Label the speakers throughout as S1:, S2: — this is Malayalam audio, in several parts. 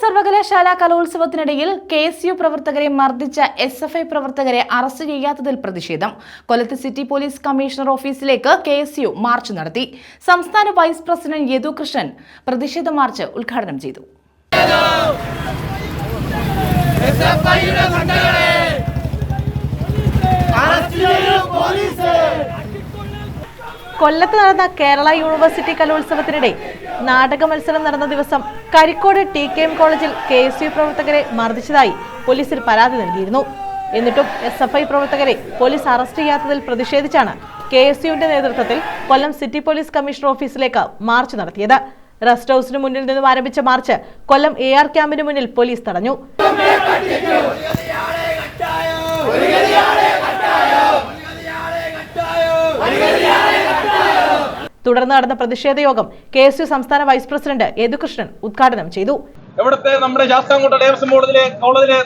S1: സർവകലാശാല കലോത്സവത്തിനിടയിൽ KSU പ്രവർത്തകരെ മർദ്ദിച്ച SFI പ്രവർത്തകരെ അറസ്റ്റ് ചെയ്യാത്തതിൽ പ്രതിഷേധം. കൊല്ലത്ത് സിറ്റി പോലീസ് കമ്മീഷണർ ഓഫീസിലേക്ക് KSU മാർച്ച് നടത്തി. സംസ്ഥാന വൈസ് പ്രസിഡന്റ് യദു കൃഷ്ണൻ പ്രതിഷേധ മാർച്ച് ഉദ്ഘാടനം ചെയ്തു. കൊല്ലത്ത് നടന്ന കേരള യൂണിവേഴ്സിറ്റി കലോത്സവത്തിനിടെ നാടക മത്സരം നടന്ന ദിവസം കരിക്കോട് TKM കോളേജിൽ KSU പ്രവർത്തകരെ മർദ്ദിച്ചതായി പോലീസിൽ പരാതി നൽകിയിരുന്നു. എന്നിട്ടും SFI പ്രവർത്തകരെ പോലീസ് അറസ്റ്റ് ചെയ്യാത്തതിൽ പ്രതിഷേധിച്ചാണ് KSUവിന്റെ നേതൃത്വത്തിൽ കൊല്ലം സിറ്റി പോലീസ് കമ്മീഷണർ ഓഫീസിലേക്ക് മാർച്ച് നടത്തിയത്. റെസ്റ്റ് ഹൌസിന് മുന്നിൽ നിന്നും ആരംഭിച്ച മാർച്ച് കൊല്ലം AR ക്യാമ്പിന് മുന്നിൽ പോലീസ് തടഞ്ഞു. തുടർന്ന് നടന്ന പ്രതിഷേധ യോഗം KSU സംസ്ഥാന വൈസ് പ്രസിഡന്റ് യദു കൃഷ്ണൻ ഉദ്ഘാടനം ചെയ്തു.
S2: ഇവിടുത്തെ നമ്മുടെ ശാസ്താംകോട്ട ദേവസ്വം കോളേജിലെ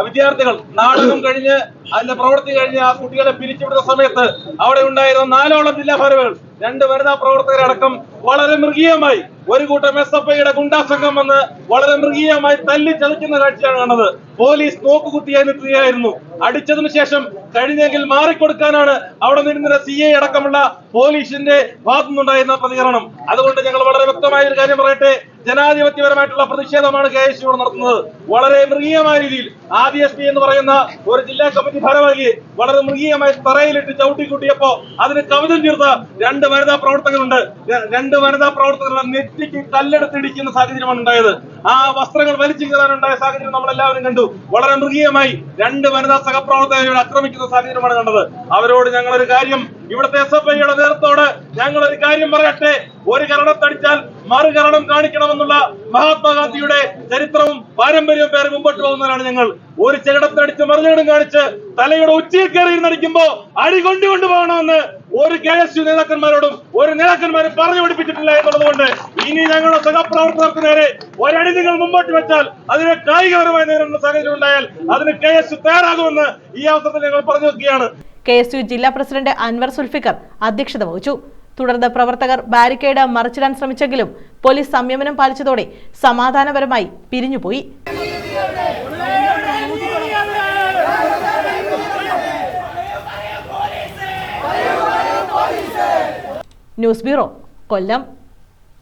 S2: വിദ്യാർത്ഥികൾ നാടകം കഴിഞ്ഞ് അതിന്റെ പ്രവൃത്തി കഴിഞ്ഞ് ആ കുട്ടികളെ പിരിച്ചുവിടുന്ന സമയത്ത് അവിടെ ഉണ്ടായിരുന്ന 4ഓളം ജില്ലാ ഭാരവാഹികൾ 2 വനിതാ പ്രവർത്തകരടക്കം വളരെ മൃഗീയമായി ഒരു കൂട്ടം SFIയുടെ ഗുണ്ടാ സംഘം വന്ന് വളരെ മൃഗീയമായി തല്ലി ചതയ്ക്കുന്ന കാഴ്ചയാണ് കാണുന്നത്. പോലീസ് നോക്കുകുത്തിയായി നിൽക്കുകയായിരുന്നു. അടിച്ചതിനു ശേഷം കഴിഞ്ഞെങ്കിൽ മാറിക്കൊടുക്കാനാണ് അവിടെ നിന്നിരുന്ന CI അടക്കമുള്ള പോലീസിന്റെ ഭാഗത്തുനിന്നുണ്ടായിരുന്ന പ്രതികരണം. അതുകൊണ്ട് ഞങ്ങൾ വളരെ വ്യക്തമായ ഒരു കാര്യം പറയട്ടെ, ജനാധിപത്യപരമായിട്ടുള്ള പ്രതിഷേധമാണ് KSU നടത്തുന്നത്. വളരെ മൃഗീയമായ രീതിയിൽ ADSP എന്ന് പറയുന്ന ഒരു ജില്ലാ കമ്മിറ്റി ഭാരവാഹിയെ വളരെ മൃഗീയമായി തറയിലിട്ട് ചവിട്ടിക്കൂട്ടിയപ്പോ അതിന് കവചം തീർത്ത 2 വനിതാ പ്രവർത്തകരുണ്ട്. 2 വനിതാ പ്രവർത്തകരുടെ നെറ്റിക്ക് കല്ലെടുത്തിടിക്കുന്ന സാഹചര്യമാണ് ഉണ്ടായത്. ആ വസ്ത്രങ്ങൾ വലിച്ചു കീറാനുണ്ടായ സാഹചര്യം നമ്മൾ എല്ലാവരും കണ്ടു. വളരെ മൃഗീയമായി 2 വനിതാ സഹപ്രവർത്തകരെ ആക്രമിക്കുന്ന സാഹചര്യമാണ് കണ്ടത്. അവരോട് ഞങ്ങളൊരു കാര്യം, ഇവിടുത്തെ SFIയുടെ നേതൃത്വത്തോട് ഞങ്ങളൊരു കാര്യം പറയട്ടെ, ഒരു കരണത്തടിച്ചാൽ മറുകരണം കാണിക്കണമെന്നുള്ള മഹാത്മാഗാന്ധിയുടെ ചരിത്രവും പാരമ്പര്യവും പേര് മുമ്പോട്ട് പോകുന്നവരാണ് ഞങ്ങൾ. ഒരു ചെകിടത്തടിച്ച് മറുചകിടം കാണിച്ച് തലയുടെ ഉച്ചയിൽ കയറി നടിക്കുമ്പോ അടി കൊണ്ടുപോകണമെന്ന് ഒരു KSU നേതാക്കന്മാരോടും ഒരു നേതാക്കന്മാരും പറഞ്ഞു പഠിപ്പിച്ചിട്ടില്ല എന്നുള്ളതുകൊണ്ട് ഇനി ഞങ്ങളുടെ സഹപ്രവർത്തകർക്ക് നേരെ ഒരടി നിങ്ങൾ മുമ്പോട്ട് വെച്ചാൽ അതിനെ കായികപരമായി നേരിടുന്ന സാഹചര്യം ഉണ്ടായാൽ അതിന് KSU തയ്യാറാകുമെന്ന് ഈ അവസരത്തിൽ ഞങ്ങൾ പറഞ്ഞു വെക്കുകയാണ്.
S1: KSU ജില്ലാ പ്രസിഡന്റ് അൻവർ സുൽഫിക്കർ അധ്യക്ഷത വഹിച്ചു. തുടർന്ന് പ്രവർത്തകർ ബാരിക്കേഡ് മറിച്ചിടാൻ ശ്രമിച്ചെങ്കിലും പോലീസ് സംയമനം പാലിച്ചതോടെ സമാധാനപരമായി പിരിഞ്ഞുപോയി. ന്യൂസ് ബ്യൂറോ, കൊല്ലം.